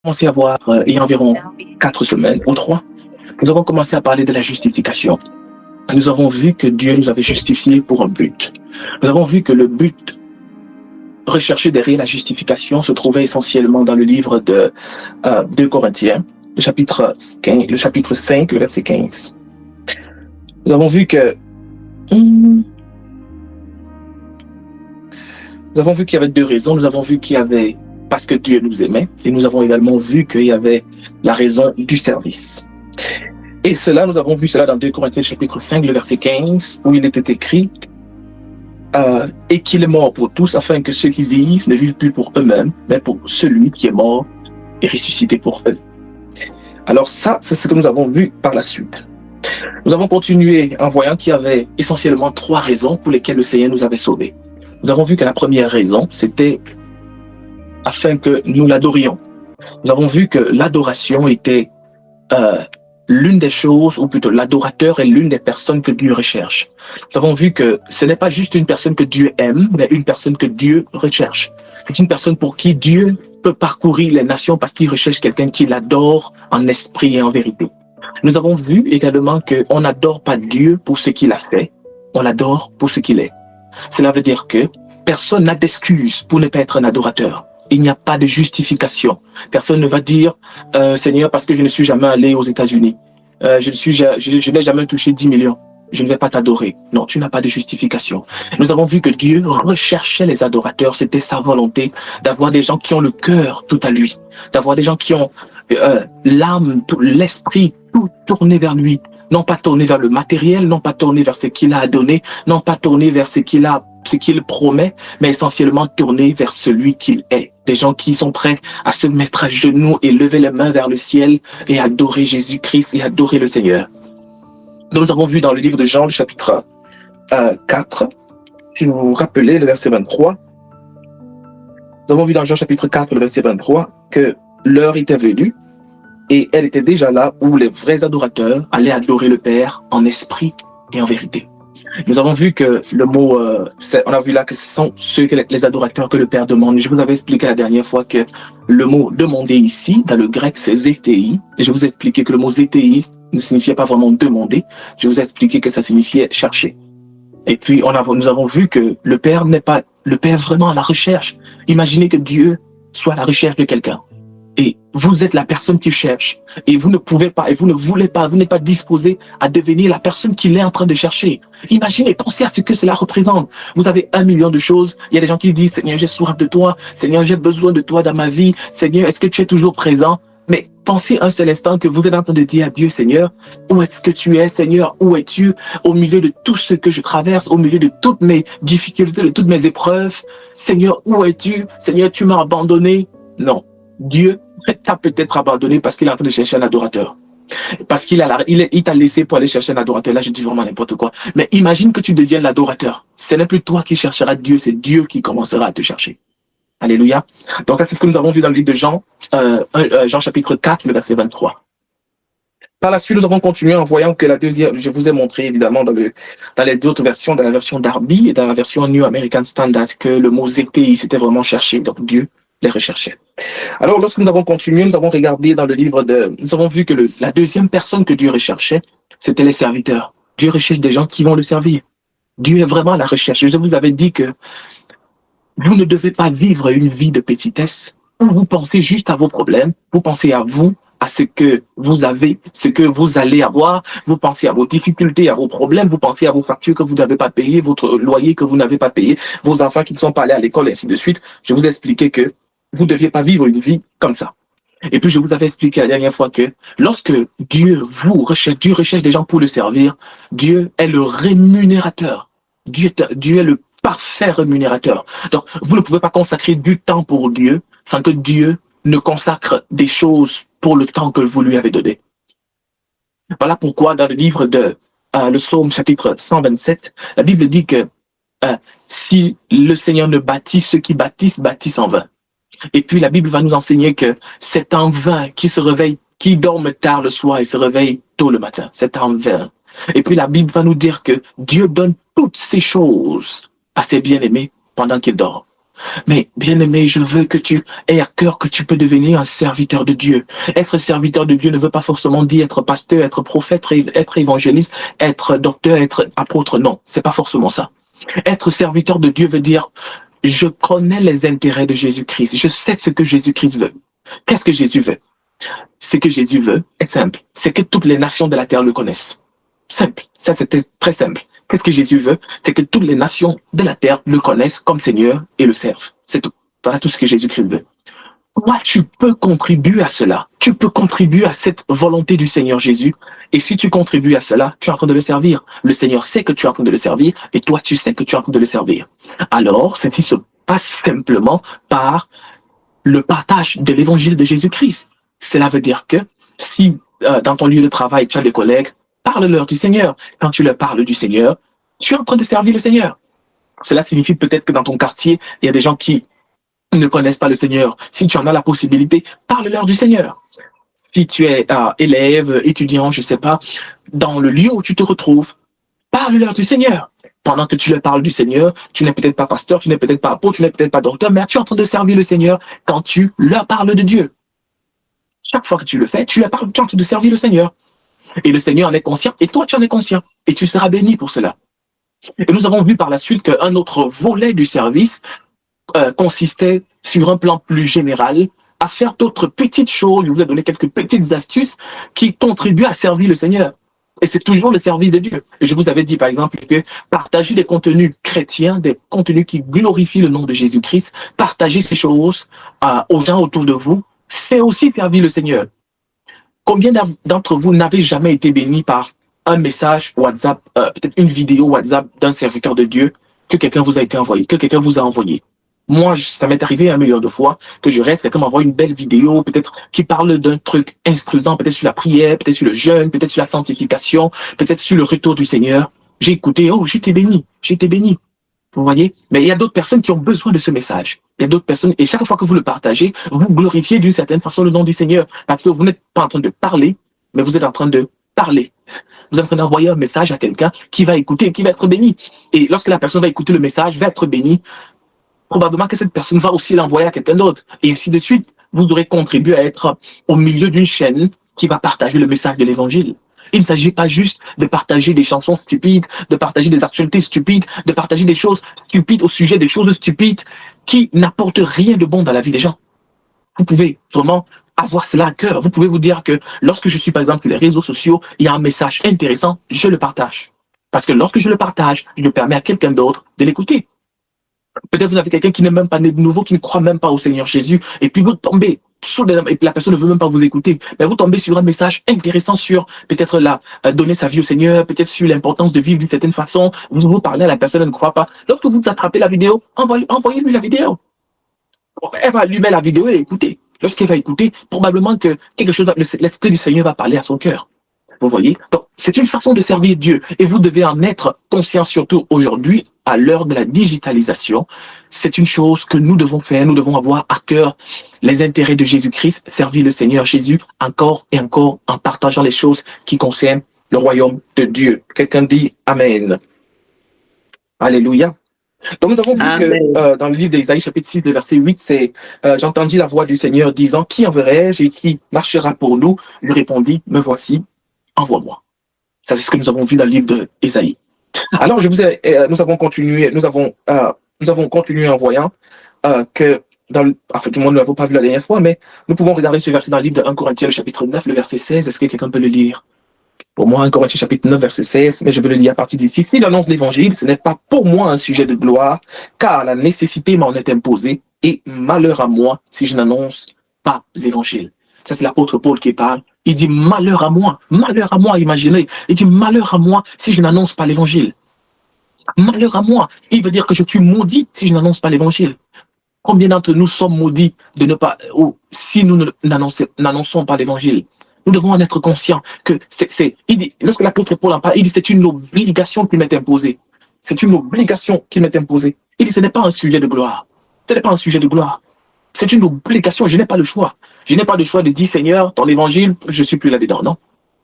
commencé à voir, il y a environ 4 semaines ou 3, nous avons commencé à parler de la justification. Nous avons vu que Dieu nous avait justifiés pour un but. Nous avons vu que le but recherché derrière la justification se trouvait essentiellement dans le livre de 2 Corinthiens, le chapitre 5, le verset 15. Nous avons vu que nous avons vu qu'il y avait 2 raisons. Nous avons vu qu'il y avait parce que Dieu nous aimait, et nous avons également vu qu'il y avait la raison du service. Et cela, nous avons vu cela dans 2 Corinthiens chapitre 5, le verset 15, où il était écrit et qu'il est mort pour tous, afin que ceux qui vivent ne vivent plus pour eux-mêmes, mais pour celui qui est mort et ressuscité pour eux. Alors ça, c'est ce que nous avons vu par la suite. Nous avons continué en voyant qu'il y avait essentiellement 3 raisons pour lesquelles le Seigneur nous avait sauvés. Nous avons vu que la première raison, c'était afin que nous l'adorions. Nous avons vu que l'adoration était l'une des choses, ou plutôt l'adorateur est l'une des personnes que Dieu recherche. Nous avons vu que ce n'est pas juste une personne que Dieu aime, mais une personne que Dieu recherche. C'est une personne pour qui Dieu peut parcourir les nations parce qu'il recherche quelqu'un qui l'adore en esprit et en vérité. Nous avons vu également qu'on n'adore pas Dieu pour ce qu'il a fait, on l'adore pour ce qu'il est. Cela veut dire que personne n'a d'excuse pour ne pas être un adorateur. Il n'y a pas de justification. Personne ne va dire Seigneur, parce que je ne suis jamais allé aux États-Unis, je n'ai jamais touché 10 millions, je ne vais pas t'adorer. Non, tu n'as pas de justification. Nous avons vu que Dieu recherchait les adorateurs. C'était sa volonté d'avoir des gens qui ont le cœur tout à lui, d'avoir des gens qui ont l'âme, l'esprit tout tourné vers lui. Non pas tourné vers le matériel, non pas tourné vers ce qu'il a donné, non pas tourné vers ce qu'il promet, mais essentiellement tourné vers celui qu'il est. Des gens qui sont prêts à se mettre à genoux et lever les mains vers le ciel et adorer Jésus-Christ et adorer le Seigneur. Nous avons vu dans le livre de Jean, le chapitre 4, si vous vous rappelez, le verset 23, nous avons vu dans Jean chapitre 4, le verset 23, que l'heure était venue et elle était déjà là où les vrais adorateurs allaient adorer le Père en esprit et en vérité. Nous avons vu que le mot, on a vu là que ce sont les adorateurs que le Père demande. Je vous avais expliqué la dernière fois que le mot demander ici, dans le grec, c'est zétéi. Et je vous ai expliqué que le mot zétéi ne signifiait pas vraiment demander. Je vous ai expliqué que ça signifiait chercher. Et puis, nous avons vu que le Père n'est pas le Père vraiment à la recherche. Imaginez que Dieu soit à la recherche de quelqu'un. Et vous êtes la personne qui cherche. Et vous ne pouvez pas, et vous ne voulez pas, vous n'êtes pas disposé à devenir la personne qu'il est en train de chercher. Imaginez, pensez à ce que cela représente. Vous avez 1 million de choses. Il y a des gens qui disent, Seigneur, j'ai soif de toi. Seigneur, j'ai besoin de toi dans ma vie. Seigneur, est-ce que tu es toujours présent? Mais pensez un seul instant que vous êtes en train de dire à Dieu, Seigneur, où est-ce que tu es, Seigneur? Où es-tu au milieu de tout ce que je traverse, au milieu de toutes mes difficultés, de toutes mes épreuves? Seigneur, où es-tu? Seigneur, tu m'as abandonné? Non. Dieu t'a peut-être abandonné parce qu'il est en train de chercher un adorateur. Parce qu'il t'a laissé pour aller chercher un adorateur. Là, je dis vraiment n'importe quoi. Mais imagine que tu deviennes l'adorateur. Ce n'est plus toi qui chercheras Dieu, c'est Dieu qui commencera à te chercher. Alléluia. Donc, c'est ce que nous avons vu dans le livre de Jean, Jean chapitre 4, le verset 23. Par la suite, nous avons continué en voyant que la deuxième, je vous ai montré évidemment dans les autres versions, dans la version Darby et dans la version New American Standard, que le mot zétéi, c'était vraiment cherché. Donc, Dieu les recherchait. Alors, lorsque nous avons continué, nous avons regardé dans le livre nous avons vu que la deuxième personne que Dieu recherchait, c'était les serviteurs. Dieu recherche des gens qui vont le servir. Dieu est vraiment à la recherche. Je vous avais dit que vous ne devez pas vivre une vie de petitesse où vous pensez juste à vos problèmes, vous pensez à vous, à ce que vous avez, ce que vous allez avoir, vous pensez à vos difficultés, à vos problèmes, vous pensez à vos factures que vous n'avez pas payées, votre loyer que vous n'avez pas payé, vos enfants qui ne sont pas allés à l'école et ainsi de suite. Je vous ai expliqué que vous ne deviez pas vivre une vie comme ça. Et puis, je vous avais expliqué la dernière fois que lorsque Dieu recherche des gens pour le servir, Dieu est le rémunérateur. Dieu est le parfait rémunérateur. Donc, vous ne pouvez pas consacrer du temps pour Dieu sans que Dieu ne consacre des choses pour le temps que vous lui avez donné. Voilà pourquoi dans le livre de le psaume chapitre 127, la Bible dit que si le Seigneur ne bâtit, ceux qui bâtissent en vain. Et puis la Bible va nous enseigner que c'est en vain qui se réveille, qui dorment tard le soir et se réveille tôt le matin. C'est en vain. Et puis la Bible va nous dire que Dieu donne toutes ces choses à ses bien-aimés pendant qu'ils dorment. Mais bien aimé, je veux que tu aies à cœur que tu peux devenir un serviteur de Dieu. Être serviteur de Dieu ne veut pas forcément dire être pasteur, être prophète, être évangéliste, être docteur, être apôtre. Non, c'est pas forcément ça. Être serviteur de Dieu veut dire je connais les intérêts de Jésus-Christ. Je sais ce que Jésus-Christ veut. Qu'est-ce que Jésus veut? Ce que Jésus veut est simple. C'est que toutes les nations de la terre le connaissent. Simple. Ça, c'était très simple. Qu'est-ce que Jésus veut? C'est que toutes les nations de la terre le connaissent comme Seigneur et le servent. C'est tout. Voilà tout ce que Jésus-Christ veut. Toi, tu peux contribuer à cela. Tu peux contribuer à cette volonté du Seigneur Jésus. Et si tu contribues à cela, tu es en train de le servir. Le Seigneur sait que tu es en train de le servir et toi, tu sais que tu es en train de le servir. Alors, ceci se passe simplement par le partage de l'évangile de Jésus-Christ. Cela veut dire que si dans ton lieu de travail, tu as des collègues, parle-leur du Seigneur. Quand tu leur parles du Seigneur, tu es en train de servir le Seigneur. Cela signifie peut-être que dans ton quartier, il y a des gens qui ne connaissent pas le Seigneur. Si tu en as la possibilité, parle-leur du Seigneur. Si tu es élève, étudiant, je ne sais pas, dans le lieu où tu te retrouves, parle-leur du Seigneur. Pendant que tu leur parles du Seigneur, tu n'es peut-être pas pasteur, tu n'es peut-être pas apôtre, tu n'es peut-être pas docteur, mais tu es en train de servir le Seigneur quand tu leur parles de Dieu. Chaque fois que tu le fais, tu es en train de servir le Seigneur. Et le Seigneur en est conscient, et toi tu en es conscient. Et tu seras béni pour cela. Et nous avons vu par la suite qu'un autre volet du service consistait sur un plan plus général à faire d'autres petites choses. Je vous ai donné quelques petites astuces qui contribuent à servir le Seigneur. Et c'est toujours le service de Dieu. Et je vous avais dit par exemple que partager des contenus chrétiens, des contenus qui glorifient le nom de Jésus-Christ, partager ces choses aux gens autour de vous, c'est aussi servir le Seigneur. Combien d'entre vous n'avez jamais été bénis par un message WhatsApp, peut-être une vidéo WhatsApp d'un serviteur de Dieu que quelqu'un vous a été envoyé, que quelqu'un vous a envoyé? Moi, ça m'est arrivé 1 million de fois que je reste, quelqu'un m'envoie une belle vidéo, peut-être qui parle d'un truc instruisant, peut-être sur la prière, peut-être sur le jeûne, peut-être sur la sanctification, peut-être sur le retour du Seigneur. J'ai écouté, oh, j'ai été béni, j'ai été béni. Vous voyez? Mais il y a d'autres personnes qui ont besoin de ce message. Il y a d'autres personnes, et chaque fois que vous le partagez, vous glorifiez d'une certaine façon le nom du Seigneur. Parce que vous n'êtes pas en train de parler, mais vous êtes en train de parler. Vous êtes en train d'envoyer un message à quelqu'un qui va écouter, qui va être béni. Et lorsque la personne va écouter le message, va être bénie, probablement que cette personne va aussi l'envoyer à quelqu'un d'autre. Et ainsi de suite, vous aurez contribué à être au milieu d'une chaîne qui va partager le message de l'évangile. Il ne s'agit pas juste de partager des chansons stupides, de partager des actualités stupides, de partager des choses stupides au sujet des choses stupides qui n'apportent rien de bon dans la vie des gens. Vous pouvez vraiment avoir cela à cœur. Vous pouvez vous dire que lorsque je suis par exemple sur les réseaux sociaux, il y a un message intéressant, je le partage. Parce que lorsque je le partage, je permets à quelqu'un d'autre de l'écouter. Peut-être vous avez quelqu'un qui n'est même pas né de nouveau, qui ne croit même pas au Seigneur Jésus, et puis vous tombez et puis la personne ne veut même pas vous écouter, mais vous tombez sur un message intéressant sur peut-être donner sa vie au Seigneur, peut-être sur l'importance de vivre d'une certaine façon. Vous parlez à la personne, elle ne croit pas. Lorsque vous attrapez la vidéo, envoyez-lui la vidéo. Elle va allumer la vidéo et écouter. Lorsqu'elle va écouter, probablement que quelque chose, l'Esprit du Seigneur va parler à son cœur. Vous voyez? Donc, c'est une façon de servir Dieu. Et vous devez en être conscient, surtout aujourd'hui, à l'heure de la digitalisation. C'est une chose que nous devons faire. Nous devons avoir à cœur les intérêts de Jésus-Christ, servir le Seigneur Jésus encore et encore en partageant les choses qui concernent le royaume de Dieu. Quelqu'un dit Amen. Alléluia. Donc, nous avons vu que dans le livre d'Ésaïe, chapitre 6, le verset 8, c'est j'entendis la voix du Seigneur disant, qui enverrai-je et qui marchera pour nous? Je répondis, me voici, envoie-moi. C'est ce que nous avons vu dans le livre d'Ésaïe. Alors, nous avons continué en voyant que, enfin, tout le monde ne l'avait pas vu la dernière fois, mais nous pouvons regarder ce verset dans le livre de 1 Corinthiens, le chapitre 9, le verset 16. Est-ce que quelqu'un peut le lire? Pour moi, 1 Corinthiens, chapitre 9, verset 16, mais je vais le lire à partir d'ici. S'il annonce l'évangile, ce n'est pas pour moi un sujet de gloire, car la nécessité m'en est imposée, et malheur à moi si je n'annonce pas l'évangile. Ça, c'est l'apôtre Paul qui parle. Il dit malheur à moi, imaginez. Il dit malheur à moi si je n'annonce pas l'évangile. Malheur à moi. Il veut dire que je suis maudit si je n'annonce pas l'évangile. Combien d'entre nous sommes maudits de ne pas, ou si nous n'annonçons pas l'évangile? Nous devons en être conscients que il dit, lorsque l'apôtre Paul en parle, il dit c'est une obligation qui m'est imposée. C'est une obligation qui m'est imposée. Il dit ce n'est pas un sujet de gloire. Ce n'est pas un sujet de gloire. C'est une obligation. Je n'ai pas le choix. Je n'ai pas le choix de dire Seigneur, ton évangile, je suis plus là-dedans. Non.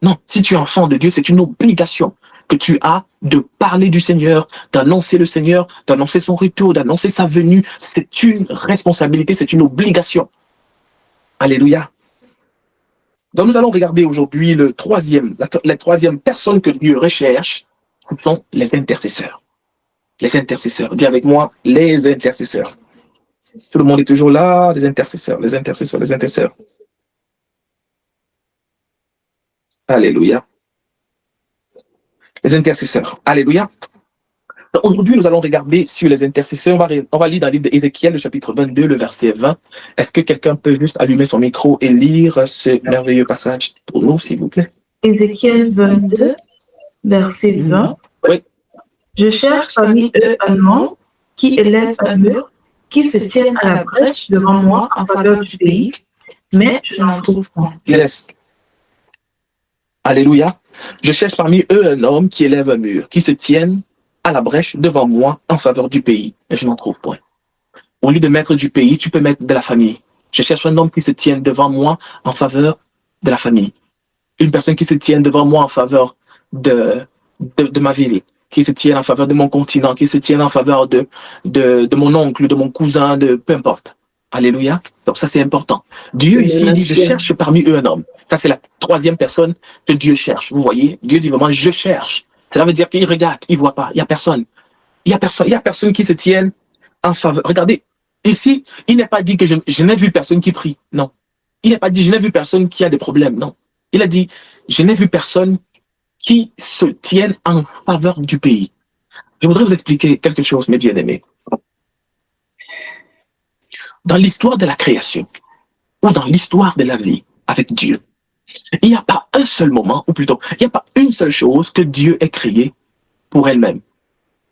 Non. Si tu es enfant de Dieu, c'est une obligation. que tu as de parler du Seigneur, d'annoncer le Seigneur, d'annoncer son retour, d'annoncer sa venue. C'est une responsabilité, c'est une obligation. Alléluia. Donc nous allons regarder aujourd'hui la troisième personne que Dieu recherche, ce sont les intercesseurs. Les intercesseurs. Dis avec moi, les intercesseurs. Tout le monde est toujours là, les intercesseurs, les intercesseurs, les intercesseurs. Alléluia. Les intercesseurs. Alléluia. Aujourd'hui, nous allons regarder sur les intercesseurs. On va lire dans le livre d'Ézéchiel, le chapitre 22, le verset 20. Est-ce que quelqu'un peut juste allumer son micro et lire ce merveilleux passage pour nous, s'il vous plaît? Ézéchiel 22, verset 20. Oui. Je cherche parmi eux un homme qui élève un mur, qui se tienne à la brèche devant moi en faveur du pays, mais je n'en trouve pas. Yes. Alléluia. Je cherche parmi eux un homme qui élève un mur, qui se tienne à la brèche devant moi en faveur du pays, mais je n'en trouve point. Au lieu de mettre du pays, tu peux mettre de la famille. Je cherche un homme qui se tienne devant moi en faveur de la famille. Une personne qui se tienne devant moi en faveur de ma ville, qui se tienne en faveur de mon continent, qui se tienne en faveur de mon oncle, de mon cousin, de peu importe. Alléluia. Donc ça, c'est important. Dieu ici dit, je cherche parmi eux un homme. Ça, c'est la troisième personne que Dieu cherche. Vous voyez, Dieu dit vraiment, je cherche. Cela veut dire qu'il regarde, il voit pas, il y a personne. Il y a personne qui se tienne en faveur. Regardez, ici, il n'est pas dit que je n'ai vu personne qui prie. Non. Il n'est pas dit, je n'ai vu personne qui a des problèmes. Non. Il a dit, je n'ai vu personne qui se tienne en faveur du pays. Je voudrais vous expliquer quelque chose, mes bien-aimés. Dans l'histoire de la création, ou dans l'histoire de la vie avec Dieu, il n'y a pas un seul moment, ou plutôt, il n'y a pas une seule chose que Dieu ait créée pour elle-même.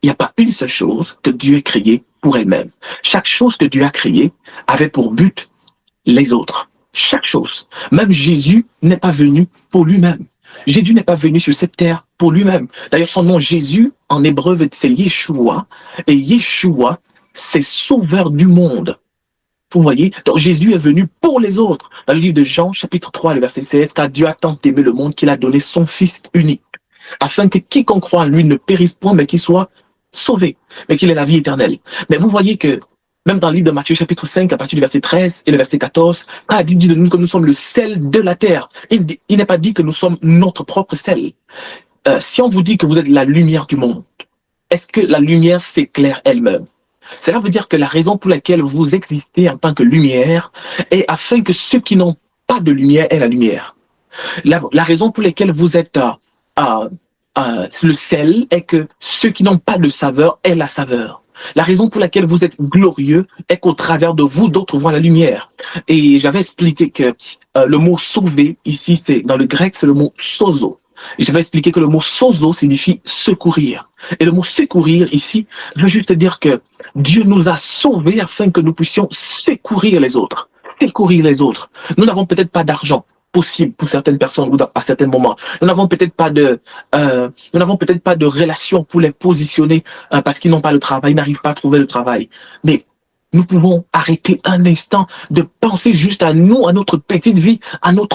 Il n'y a pas une seule chose que Dieu ait créée pour elle-même. Chaque chose que Dieu a créée avait pour but les autres. Chaque chose. Même Jésus n'est pas venu pour lui-même. Jésus n'est pas venu sur cette terre pour lui-même. D'ailleurs, son nom Jésus, en hébreu, c'est Yeshua. Et Yeshua, c'est sauveur du monde. Vous voyez, donc Jésus est venu pour les autres. Dans le livre de Jean, chapitre 3, le verset 16, car Dieu a tant aimé le monde qu'il a donné son Fils unique, afin que quiconque croit en lui ne périsse point, mais qu'il soit sauvé, mais qu'il ait la vie éternelle. Mais vous voyez que, même dans le livre de Matthieu, chapitre 5, à partir du verset 13 et le verset 14, il dit de nous que nous sommes le sel de la terre. Il n'est pas dit que nous sommes notre propre sel. Si on vous dit que vous êtes la lumière du monde, est-ce que la lumière s'éclaire elle-même? Cela veut dire que la raison pour laquelle vous existez en tant que lumière est afin que ceux qui n'ont pas de lumière aient la lumière. La raison pour laquelle vous êtes le sel est que ceux qui n'ont pas de saveur aient la saveur. La raison pour laquelle vous êtes glorieux est qu'au travers de vous, d'autres voient la lumière. Et j'avais expliqué que le mot sauver, ici, c'est dans le grec, c'est le mot sozo. Et j'avais expliqué que le mot sozo signifie secourir. Et le mot secourir ici veut juste dire que Dieu nous a sauvés afin que nous puissions secourir les autres. Secourir les autres. Nous n'avons peut-être pas d'argent possible pour certaines personnes ou à certains moments. Nous n'avons peut-être pas de relation pour les positionner parce qu'ils n'ont pas le travail, ils n'arrivent pas à trouver le travail. Mais nous pouvons arrêter un instant de penser juste à nous, à notre petite vie, à nos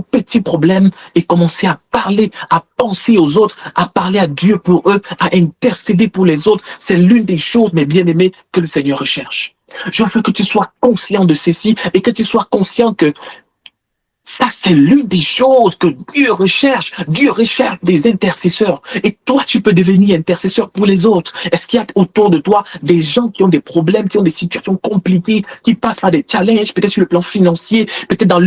petits problèmes et commencer à parler, à penser aux autres, à parler à Dieu pour eux, à intercéder pour les autres. C'est l'une des choses, mes bien-aimés, que le Seigneur recherche. Je veux que tu sois conscient de ceci et que tu sois conscient que ça, c'est l'une des choses que Dieu recherche. Dieu recherche des intercesseurs. Et toi, tu peux devenir intercesseur pour les autres. Est-ce qu'il y a autour de toi des gens qui ont des problèmes, qui ont des situations compliquées, qui passent par des challenges, peut-être sur le plan financier, peut-être dans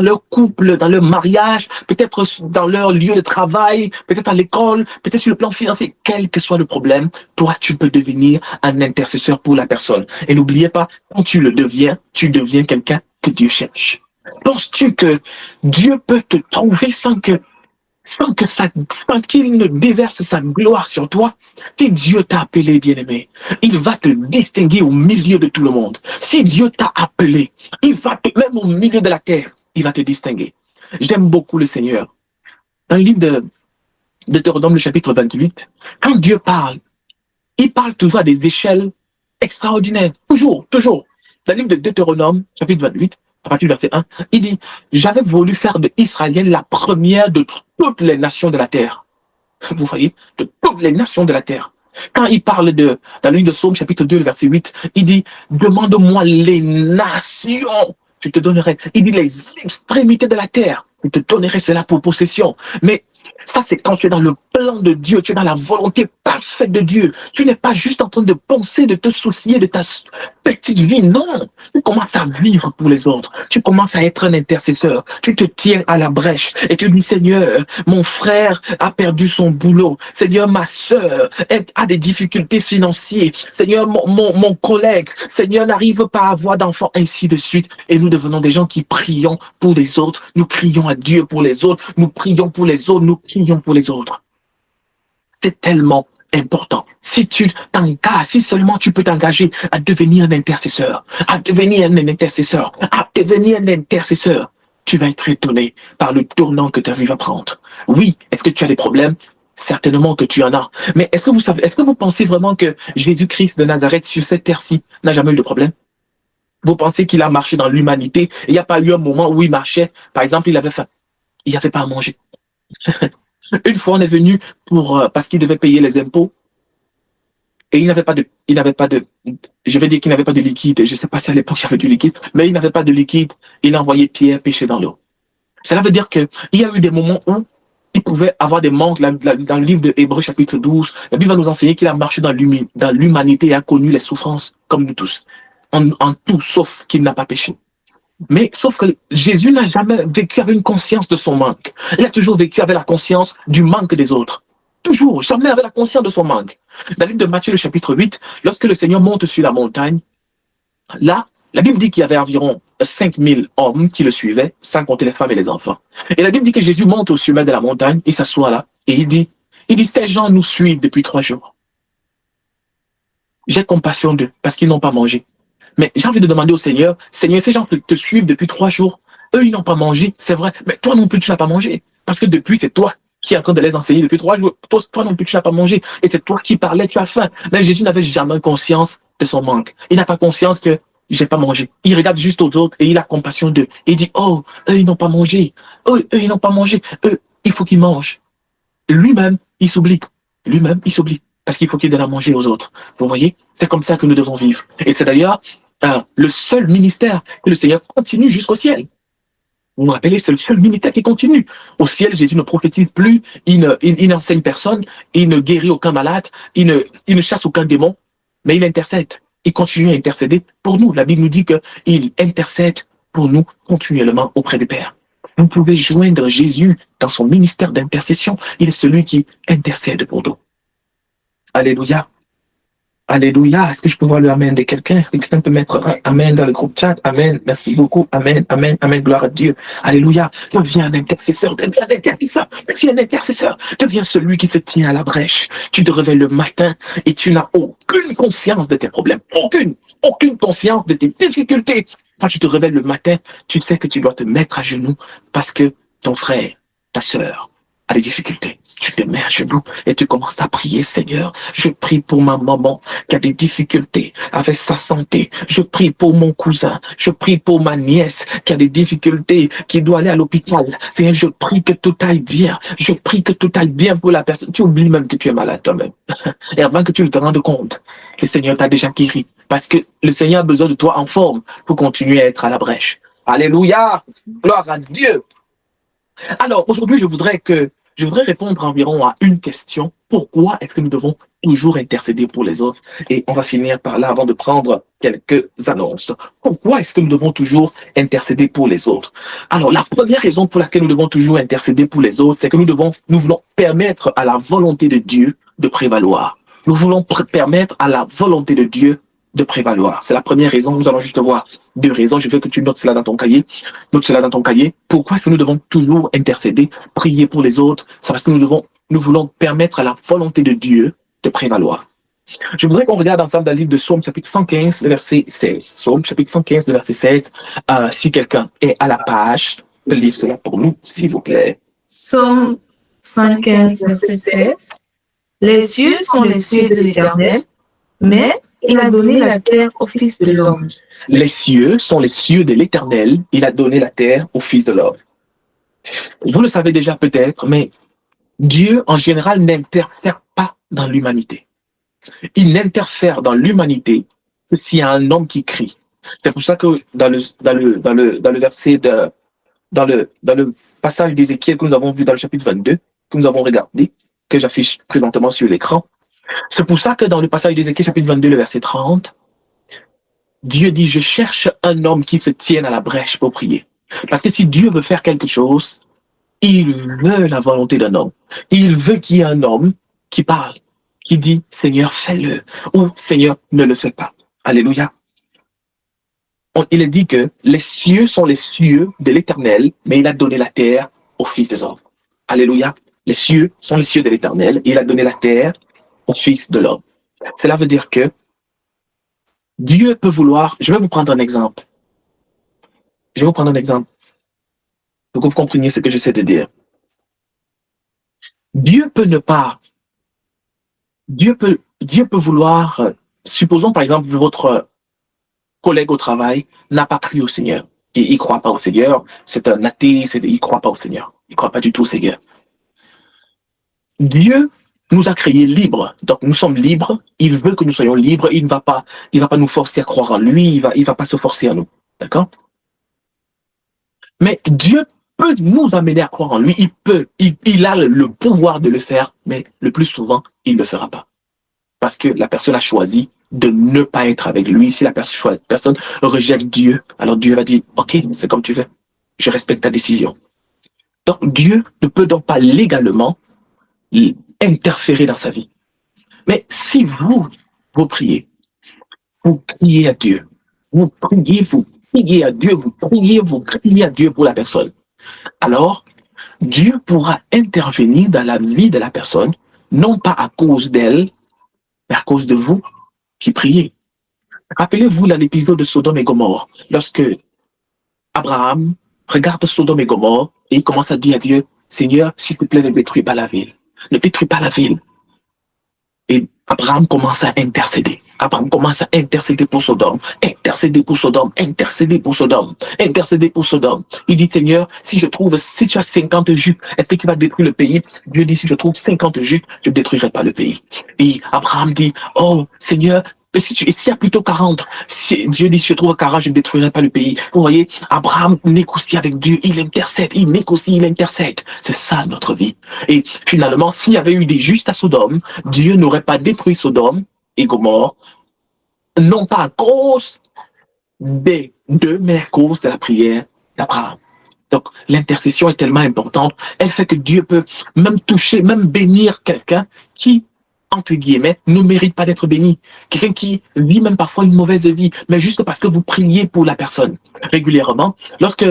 leur couple, dans leur mariage, peut-être dans leur lieu de travail, peut-être à l'école, peut-être sur le plan financier, quel que soit le problème, toi, tu peux devenir un intercesseur pour la personne. Et n'oubliez pas, quand tu le deviens, tu deviens quelqu'un que Dieu cherche. Penses-tu que Dieu peut te trouver sans qu'il ne déverse sa gloire sur toi? Si Dieu t'a appelé, bien-aimé, il va te distinguer au milieu de tout le monde. Si Dieu t'a appelé, même au milieu de la terre, il va te distinguer. J'aime beaucoup le Seigneur. Dans le livre de Deutéronome, le chapitre 28, quand Dieu parle, il parle toujours à des échelles extraordinaires. Toujours. Dans le livre de Deutéronome, chapitre 28, à partir du verset 1, il dit, j'avais voulu faire de Israël la première de toutes les nations de la terre. vous voyez, de toutes les nations de la terre. Quand il parle dans le livre de Psaume, chapitre 2, le verset 8, il dit, demande-moi les nations, je te donnerai. Il dit les extrémités de la terre, je te donnerai cela pour possession. Mais ça, c'est quand tu es dans le plan de Dieu, tu es dans la volonté parfaite de Dieu. Tu n'es pas juste en train de penser, de te soucier de ta petite vie. Non, tu commences à vivre pour les autres. Tu commences à être un intercesseur. Tu te tiens à la brèche et tu dis, Seigneur, mon frère a perdu son boulot. Seigneur, ma sœur a des difficultés financières. Seigneur, mon collègue, Seigneur, n'arrive pas à avoir d'enfants, ainsi de suite. Et nous devenons des gens qui prions pour les autres. Nous crions à Dieu pour les autres. Nous prions pour les autres. Nous prions pour les autres. C'est tellement important. Si tu t'engages, si seulement tu peux t'engager à devenir un intercesseur, tu vas être étonné par le tournant que ta vie va prendre. Oui, est-ce que tu as des problèmes? Certainement que tu en as. Mais est-ce que vous pensez vraiment que Jésus-Christ de Nazareth sur cette terre-ci n'a jamais eu de problème? Vous pensez qu'il a marché dans l'humanité et il n'y a pas eu un moment où il marchait, par exemple, il avait faim. Il n'y avait pas à manger. Une fois, on est venu parce qu'il devait payer les impôts et il n'avait pas de, je vais dire qu'il n'avait pas de liquide. Je ne sais pas si à l'époque il y avait du liquide, mais il n'avait pas de liquide. Il a envoyé Pierre pêcher dans l'eau. Cela veut dire qu'il y a eu des moments où il pouvait avoir des manques. Dans le livre de Hébreux, chapitre 12, la Bible va nous enseigner qu'il a marché dans l'humanité et a connu les souffrances comme nous tous. En tout, sauf qu'il n'a pas péché. Mais sauf que Jésus n'a jamais vécu avec une conscience de son manque. Il a toujours vécu avec la conscience du manque des autres. Toujours, jamais avec la conscience de son manque. Dans le livre de Matthieu, le chapitre 8, lorsque le Seigneur monte sur la montagne, là, la Bible dit qu'il y avait environ 5000 hommes qui le suivaient, sans compter les femmes et les enfants. Et la Bible dit que Jésus monte au sommet de la montagne, il s'assoit là, et il dit, ces gens nous suivent depuis 3 jours. J'ai compassion d'eux, parce qu'ils n'ont pas mangé. Mais j'ai envie de demander au Seigneur, Seigneur, ces gens te suivent depuis 3 jours. Eux, ils n'ont pas mangé, c'est vrai. Mais toi non plus, tu n'as pas mangé. Parce que depuis, c'est toi qui es en train de les enseigner depuis 3 jours. Toi non plus, tu n'as pas mangé. Et c'est toi qui parlais, tu as faim. Mais Jésus n'avait jamais conscience de son manque. Il n'a pas conscience que j'ai pas mangé. Il regarde juste aux autres et il a compassion d'eux. Il dit, oh, eux, ils n'ont pas mangé. Eux, ils n'ont pas mangé. Eux, il faut qu'ils mangent. Lui-même, il s'oublie. Parce qu'il faut qu'il donne à manger aux autres. Vous voyez? C'est comme ça que nous devons vivre. Et c'est d'ailleurs le seul ministère que le Seigneur continue jusqu'au ciel. Vous vous rappelez, c'est le seul ministère qui continue. Au ciel, Jésus ne prophétise plus, il n'enseigne personne, il ne guérit aucun malade, il ne chasse aucun démon, mais il intercède. Il continue à intercéder pour nous. La Bible nous dit qu'il intercède pour nous continuellement auprès du Père. Vous pouvez joindre Jésus dans son ministère d'intercession. Il est celui qui intercède pour nous. Alléluia. Alléluia. Est-ce que je peux voir le amen de quelqu'un? Est-ce que quelqu'un peut mettre un amen dans le groupe chat? Amen. Merci beaucoup. Amen. Amen. Amen. Gloire à Dieu. Alléluia. Deviens un intercesseur. Deviens celui qui se tient à la brèche. Tu te réveilles le matin et tu n'as aucune conscience de tes problèmes. Aucune conscience de tes difficultés. Quand tu te réveilles le matin, tu sais que tu dois te mettre à genoux parce que ton frère, ta sœur a des difficultés. Tu te mets à genoux et tu commences à prier, Seigneur. Je prie pour ma maman qui a des difficultés avec sa santé. Je prie pour mon cousin. Je prie pour ma nièce qui a des difficultés, qui doit aller à l'hôpital. Seigneur, je prie que tout aille bien. Je prie que tout aille bien pour la personne. Tu oublies même que tu es malade toi-même. Et avant que tu te rendes compte, le Seigneur t'a déjà guéri. Parce que le Seigneur a besoin de toi en forme pour continuer à être à la brèche. Alléluia! Gloire à Dieu! Alors, aujourd'hui, je voudrais répondre environ à une question. Pourquoi est-ce que nous devons toujours intercéder pour les autres? Et on va finir par là avant de prendre quelques annonces. Pourquoi est-ce que nous devons toujours intercéder pour les autres? Alors, la première raison pour laquelle nous devons toujours intercéder pour les autres, c'est que nous voulons permettre à la volonté de Dieu de prévaloir. Nous voulons permettre à la volonté de Dieu de prévaloir. C'est la première raison. Nous allons juste voir 2 raisons. Je veux que tu notes cela dans ton cahier. Pourquoi est-ce que nous devons toujours intercéder, prier pour les autres? C'est parce que nous voulons permettre à la volonté de Dieu de prévaloir. Je voudrais qu'on regarde ensemble dans le livre de Psaume, chapitre 115, le verset 16. Psaume, chapitre 115, le verset 16. Si quelqu'un est à la page, lire cela pour nous, s'il vous plaît. Psaume 115, verset 16. Les cieux sont les cieux de l'Éternel, mais il a donné la terre au Fils de l'homme. Les cieux sont les cieux de l'Éternel. Il a donné la terre au Fils de l'homme. Vous le savez déjà peut-être, mais Dieu, en général, n'interfère pas dans l'humanité. Il n'interfère dans l'humanité que s'il y a un homme qui crie. C'est pour ça que dans le verset dans le passage d'Ézéchiel que nous avons vu dans le chapitre 22, que nous avons regardé, que j'affiche présentement sur l'écran, c'est pour ça que dans le passage d'Ézéchiel chapitre 22, le verset 30, Dieu dit, je cherche un homme qui se tienne à la brèche pour prier. Parce que si Dieu veut faire quelque chose, il veut la volonté d'un homme. Il veut qu'il y ait un homme qui parle, qui dit, Seigneur, fais-le, ou Seigneur, ne le fais pas. Alléluia. Il est dit que les cieux sont les cieux de l'Éternel, mais il a donné la terre aux fils des hommes. Alléluia. Les cieux sont les cieux de l'Éternel, et il a donné la terre aux fils de l'homme. Cela veut dire que Dieu peut vouloir... Je vais vous prendre un exemple. Pour que vous compreniez ce que j'essaie de dire. Dieu peut vouloir... supposons par exemple votre collègue au travail n'a pas cru au Seigneur. Et il ne croit pas au Seigneur. C'est un athée, il ne croit pas au Seigneur. Il ne croit pas du tout au Seigneur. Dieu nous a créés libres. Donc nous sommes libres. Il veut que nous soyons libres. Il ne va pas nous forcer à croire en lui. Il va pas se forcer à nous. D'accord? Mais Dieu peut nous amener à croire en lui. Il a le pouvoir de le faire, mais le plus souvent, il ne le fera pas. Parce que la personne a choisi de ne pas être avec lui. Si la personne rejette Dieu, alors Dieu va dire, ok, c'est comme tu veux. Je respecte ta décision. Donc Dieu ne peut donc pas légalement interférer dans sa vie. Mais si vous priez, vous criez à Dieu, vous criez à Dieu, vous criez à Dieu pour la personne, alors Dieu pourra intervenir dans la vie de la personne, non pas à cause d'elle, mais à cause de vous qui priez. Rappelez-vous l'épisode de Sodome et Gomorrhe, lorsque Abraham regarde Sodome et Gomorrhe et il commence à dire à Dieu, Seigneur, s'il te plaît, ne détruis pas la ville. Ne détruis pas la ville. Et Abraham commence à intercéder. Abraham commence à intercéder pour Sodome, intercéder pour Sodome, intercéder pour Sodome, intercéder pour Sodome. Il dit, Seigneur, si tu as 50 juifs, est-ce que tu vas détruire le pays? Dieu dit, si je trouve 50 juifs, je ne détruirai pas le pays. Et Abraham dit, oh Seigneur, s'il y a plutôt 40, si Dieu dit, si je trouve 40, je ne détruirai pas le pays. Vous voyez, Abraham négocie avec Dieu, il intercède, il négocie, il intercède. C'est ça notre vie. Et finalement, s'il y avait eu des justes à Sodome, Dieu n'aurait pas détruit Sodome et Gomorrhe, non pas à cause des deux, mais à cause de la prière d'Abraham. Donc, l'intercession est tellement importante, elle fait que Dieu peut même toucher, même bénir quelqu'un qui, entre guillemets, ne mérite pas d'être béni. Quelqu'un qui vit même parfois une mauvaise vie, mais juste parce que vous priez pour la personne régulièrement. Lorsque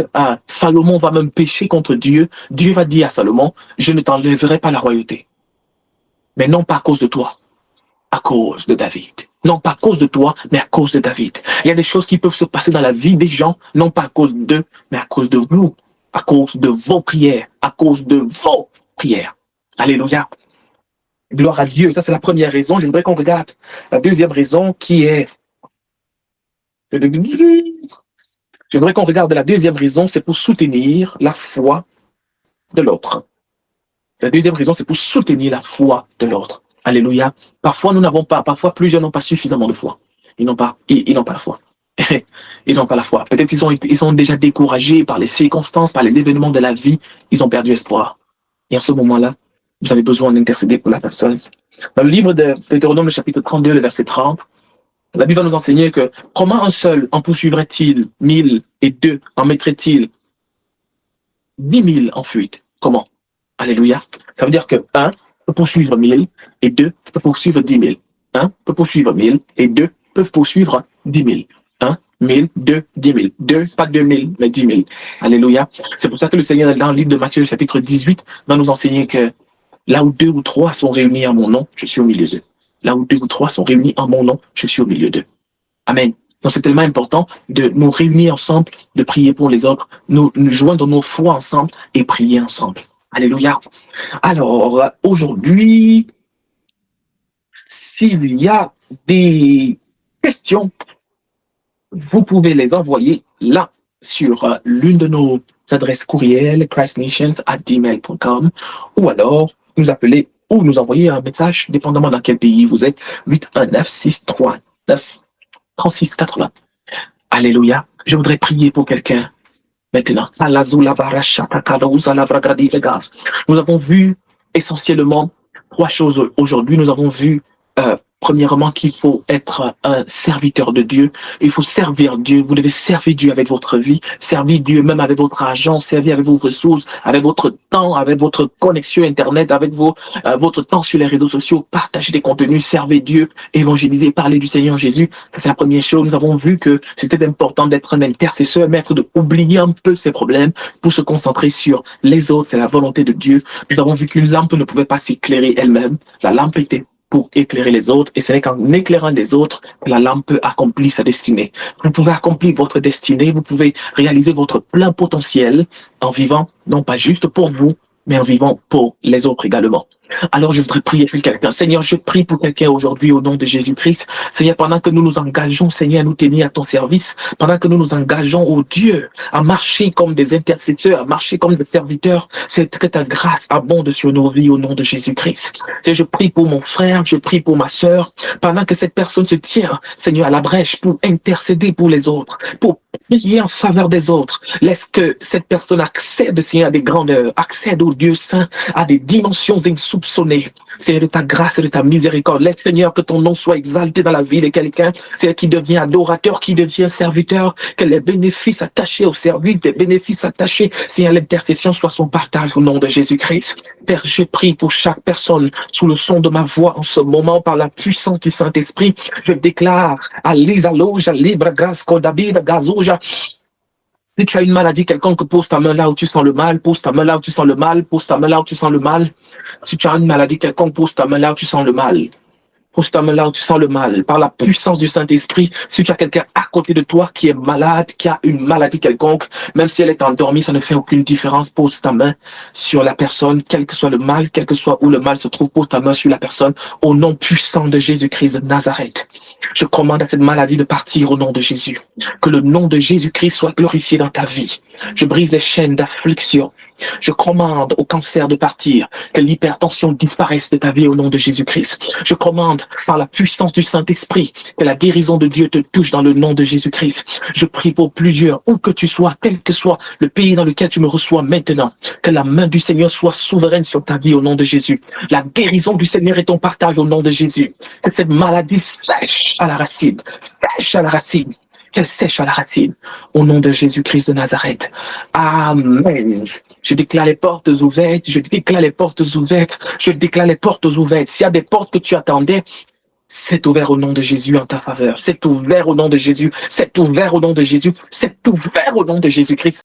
Salomon va même pécher contre Dieu, Dieu va dire à Salomon, je ne t'enlèverai pas la royauté. Mais non pas à cause de toi, à cause de David. Non pas à cause de toi, mais à cause de David. Il y a des choses qui peuvent se passer dans la vie des gens, non pas à cause d'eux, mais à cause de vous, à cause de vos prières, à cause de vos prières. Alléluia. Gloire à Dieu. Ça, c'est la première raison. Je voudrais qu'on regarde la deuxième raison qui est... Je voudrais qu'on regarde la deuxième raison, c'est pour soutenir la foi de l'autre. La deuxième raison, c'est pour soutenir la foi de l'autre. Alléluia. Parfois, plusieurs n'ont pas suffisamment de foi. Ils n'ont pas la foi. Ils n'ont pas la foi. Peut-être ils sont déjà découragés par les circonstances, par les événements de la vie. Ils ont perdu espoir. Et en ce moment-là, vous avez besoin d'intercéder pour la personne. Dans le livre de Deutéronome, le chapitre 32, le verset 30, la Bible va nous enseigner que comment un seul en poursuivrait-il 1000 et deux en mettrait-il 10 000 en fuite? Comment? Alléluia. Ça veut dire que 1 peut poursuivre 1000 et 2 peut poursuivre 10 000. 1 peut poursuivre 1000 et 2 peuvent poursuivre 10 000. 1, 1000, 2, 10 000. 2, pas 2000, mais 10 000. Alléluia. C'est pour ça que le Seigneur, dans le livre de Matthieu, chapitre 18, va nous enseigner que là où 2 ou 3 sont réunis en mon nom, je suis au milieu d'eux. Là où 2 ou 3 sont réunis en mon nom, je suis au milieu d'eux. Amen. Donc c'est tellement important de nous réunir ensemble, de prier pour les autres, nous joindre nos foi ensemble et prier ensemble. Alléluia. Alors, aujourd'hui, s'il y a des questions, vous pouvez les envoyer là sur l'une de nos adresses courriel, christnations@gmail.com, ou alors nous appeler ou nous envoyer un message, dépendamment dans quel pays vous êtes. 819-639-3680. Alléluia. Je voudrais prier pour quelqu'un maintenant. Nous avons vu essentiellement 3 choses aujourd'hui. Nous avons vu premièrement qu'il faut être un serviteur de Dieu. Il faut servir Dieu. Vous devez servir Dieu avec votre vie, servir Dieu même avec votre argent, servir avec vos ressources, avec votre temps, avec votre connexion Internet, avec votre temps sur les réseaux sociaux. Partagez des contenus, servez Dieu, évangélisez, parlez du Seigneur Jésus. C'est la première chose. Nous avons vu que c'était important d'être un intercesseur, mais d'oublier un peu ses problèmes pour se concentrer sur les autres. C'est la volonté de Dieu. Nous avons vu qu'une lampe ne pouvait pas s'éclairer elle-même. La lampe était pour éclairer les autres, et ce n'est qu'en éclairant les autres que la lampe peut accomplir sa destinée. Vous pouvez accomplir votre destinée, vous pouvez réaliser votre plein potentiel en vivant, non pas juste pour vous, mais en vivant pour les autres également. Alors je voudrais prier pour quelqu'un. Seigneur, je prie pour quelqu'un aujourd'hui au nom de Jésus-Christ. Seigneur, pendant que nous nous engageons, Seigneur, à nous tenir à ton service, pendant que nous nous engageons, au Dieu, à marcher comme des intercesseurs, à marcher comme des serviteurs, c'est que ta grâce abonde sur nos vies au nom de Jésus-Christ. Seigneur, je prie pour mon frère, je prie pour ma sœur, pendant que cette personne se tient, Seigneur, à la brèche pour intercéder pour les autres, pour prier en faveur des autres. Laisse que cette personne accède, Seigneur, à des grandeurs, accède au Dieu saint, à des dimensions insoupçonnées. Seigneur, de ta grâce et de ta miséricorde. Laisse, Seigneur, que ton nom soit exalté dans la vie de quelqu'un, Seigneur, qui devient adorateur, qui devient serviteur, que les bénéfices attachés au service, des bénéfices attachés, Seigneur, l'intercession soit son partage au nom de Jésus-Christ. Père, je prie pour chaque personne sous le son de ma voix en ce moment, par la puissance du Saint-Esprit. Je déclare à l'Isaloja, Libre, Grâce, Kodabida, Gazoja. Si tu as une maladie quelconque, pose ta main là où tu sens le mal, pose ta main là où tu sens le mal, pose ta main là où tu sens le mal. Si tu as une maladie quelconque, pose ta main là où tu sens le mal. Pose ta main là où tu sens le mal. Par la puissance du Saint-Esprit, si tu as quelqu'un à côté de toi qui est malade, qui a une maladie quelconque, même si elle est endormie, ça ne fait aucune différence. Pose ta main sur la personne, quel que soit le mal, quel que soit où le mal se trouve, pose ta main sur la personne au nom puissant de Jésus-Christ de Nazareth. Je commande à cette maladie de partir au nom de Jésus. Que le nom de Jésus-Christ soit glorifié dans ta vie. Je brise les chaînes d'affliction. Je commande au cancer de partir. Que l'hypertension disparaisse de ta vie au nom de Jésus-Christ. Je commande par la puissance du Saint-Esprit que la guérison de Dieu te touche dans le nom de Jésus-Christ. Je prie pour plusieurs, où que tu sois, quel que soit le pays dans lequel tu me reçois maintenant. Que la main du Seigneur soit souveraine sur ta vie au nom de Jésus. La guérison du Seigneur est ton partage au nom de Jésus. Que cette maladie sèche à la racine. Sèche à la racine. Qu'elle sèche à la racine. Au nom de Jésus-Christ de Nazareth. Amen. Je déclare les portes ouvertes. Je déclare les portes ouvertes. Je déclare les portes ouvertes. S'il y a des portes que tu attendais, c'est ouvert au nom de Jésus en ta faveur. C'est ouvert au nom de Jésus. C'est ouvert au nom de Jésus. C'est ouvert au nom de Jésus-Christ.